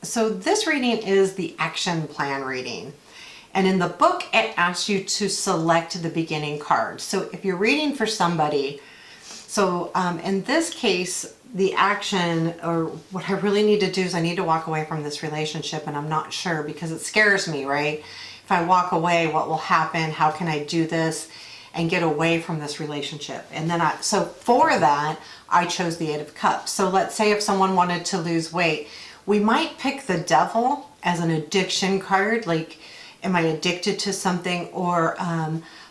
So this reading is the action plan reading. And in the book, it asks you to select the beginning card. So if you're reading for somebody, in this case, the action, or what I really need to do is I need to walk away from this relationship, and I'm not sure because it scares me, right? If I walk away, what will happen? How can I do this and get away from this relationship? And then so for that, I chose the Eight of Cups. So let's say if someone wanted to lose weight, we might pick the Devil as an addiction card, like, am I addicted to something? Or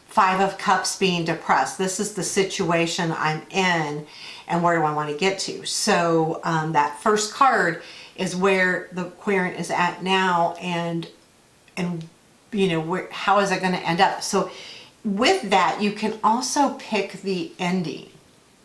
Five of Cups being depressed. This is the situation I'm in, and where do I want to get to? So that first card is where the querent is at now, and you know, how is it going to end up? So with that, you can also pick the ending.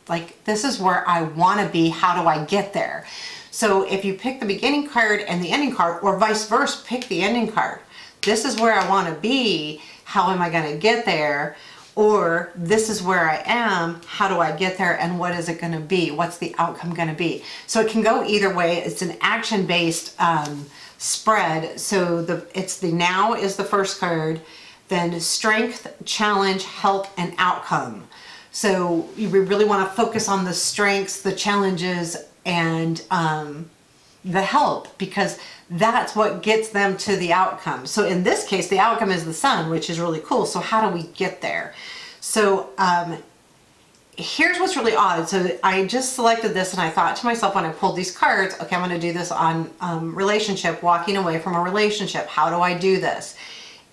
Like, this is where I want to be. How do I get there? So if you pick the beginning card and the ending card, or vice versa, pick the ending card. This is where I want to be. How am I going to get there? Or this is where I am. How do I get there? And what is it going to be? What's the outcome going to be? So it can go either way. It's an action-based spread. So it's the now is the first card, then strength, challenge, help, and outcome. So you really want to focus on the strengths, the challenges, and the help, because that's what gets them to the outcome. So in this case, the outcome is the Sun, which is really cool. So how do we get there? So here's what's really odd. So I just selected this, and I thought to myself when I pulled these cards, okay, I'm going to do this on relationship, walking away from a relationship. How do I do this?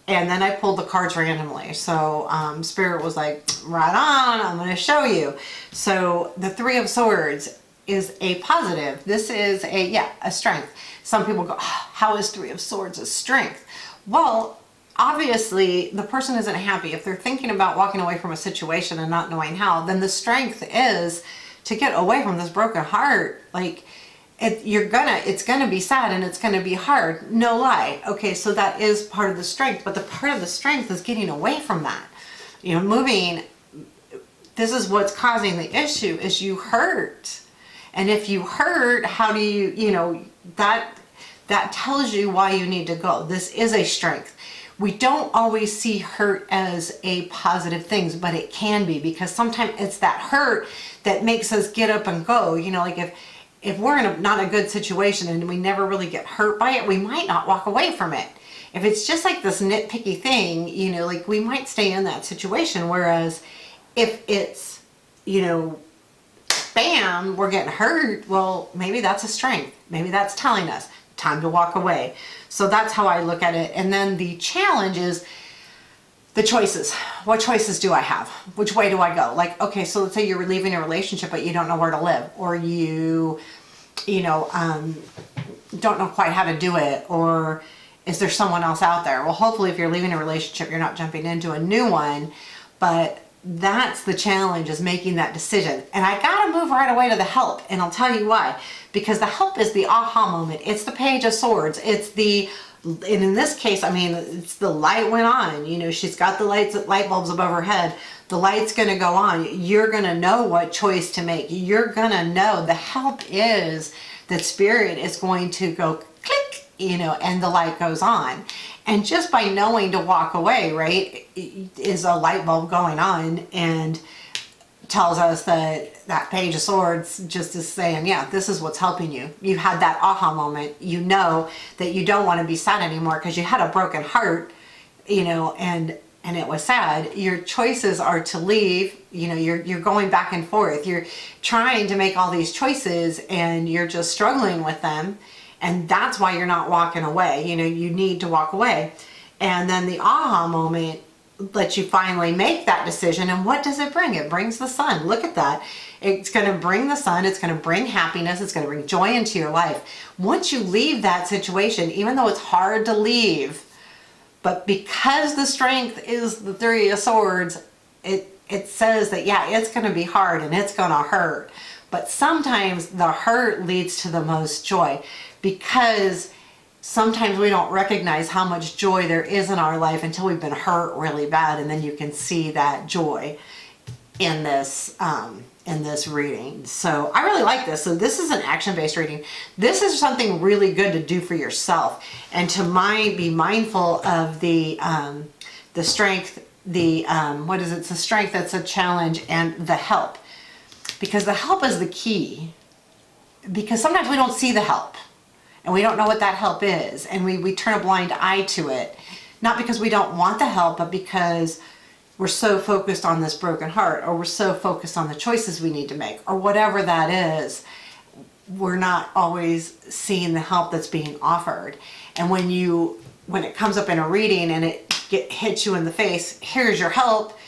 And then I pulled the cards randomly. So Spirit was like, right on, I'm going to show you. So the Three of Swords is a positive. This is a strength. Some people go, oh, how is Three of Swords a strength? Well, obviously the person isn't happy. If they're thinking about walking away from a situation and not knowing how, then the strength is to get away from this broken heart. Like, it's gonna be sad and it's gonna be hard. No lie. Okay, so that is part of the strength, but the part of the strength is getting away from that. You know, moving. This is what's causing the issue, is you hurt. And if you hurt, how do you know, that tells you why you need to go. This is a strength. We don't always see hurt as a positive thing, but it can be, because sometimes it's that hurt that makes us get up and go. You know, like if we're in not a good situation and we never really get hurt by it, we might not walk away from it. If it's just like this nitpicky thing, you know, like, we might stay in that situation. Whereas if it's, you know, bam, we're getting hurt, well, maybe that's a strength. Maybe that's telling us time to walk away. So that's how I look at it. And then the challenge is the choices. What choices do I have? Which way do I go? Like, okay, so let's say you're leaving a relationship, but you don't know where to live, or you know, don't know quite how to do it, or is there someone else out there? Well, hopefully if you're leaving a relationship, you're not jumping into a new one, but that's the challenge, is making that decision. And I gotta move right away to the help, and I'll tell you why. Because the help is the aha moment. It's the Page of Swords. It's and in this case, I mean, it's the light went on. You know, she's got the light bulbs above her head. The light's gonna go on. You're gonna know what choice to make. You're gonna know. The help is that Spirit is going to go click, you know, and the light goes on. And just by knowing to walk away, right, is a light bulb going on, and tells us that Page of Swords just is saying, yeah, this is what's helping you. You had that aha moment. You know that you don't want to be sad anymore because you had a broken heart, you know, and it was sad. Your choices are to leave. You know, you're going back and forth. You're trying to make all these choices, and you're just struggling with them. And that's why you're not walking away. You know, you need to walk away. And then the aha moment lets you finally make that decision. And what does it bring? It brings the Sun. Look at that. It's going to bring the Sun. It's going to bring happiness. It's going to bring joy into your life. Once you leave that situation, even though it's hard to leave, but because the strength is the Three of Swords, it says that, yeah, it's going to be hard and it's going to hurt. But sometimes the hurt leads to the most joy, because sometimes we don't recognize how much joy there is in our life until we've been hurt really bad, and then you can see that joy in this in this reading. So I really like this. So this is an action-based reading. This is something really good to do for yourself, and to be mindful of the strength, what is it? It's the strength that's a challenge, and the help, because the help is the key. Because sometimes we don't see the help, and we don't know what that help is, and we turn a blind eye to it, not because we don't want the help, but because we're so focused on this broken heart, or we're so focused on the choices we need to make, or whatever that is. We're not always seeing the help that's being offered. And when it comes up in a reading and it hits you in the face, here's your help,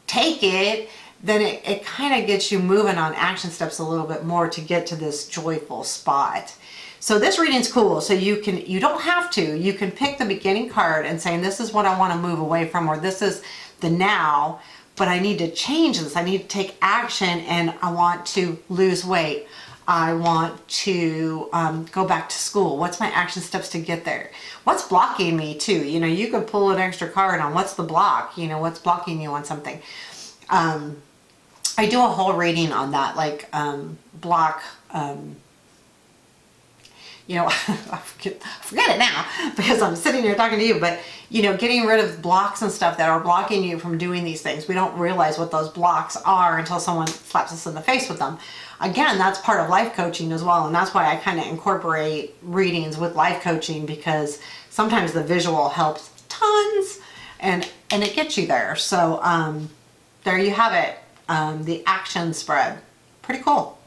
take it, then it kind of gets you moving on action steps a little bit more to get to this joyful spot. So this reading's cool. So you don't have to. You can pick the beginning card and saying, this is what I want to move away from, or this is the now, but I need to change this. I need to take action, and I want to lose weight. I want to go back to school. What's my action steps to get there? What's blocking me too? You know, you could pull an extra card on what's the block, you know, what's blocking you on something. I do a whole reading on that, like block, you know, I forget it now because I'm sitting here talking to you, but you know, getting rid of blocks and stuff that are blocking you from doing these things. We don't realize what those blocks are until someone slaps us in the face with them. Again, that's part of life coaching as well, and that's why I kind of incorporate readings with life coaching, because sometimes the visual helps tons, and it gets you there. So there you have it, the action spread. Pretty cool.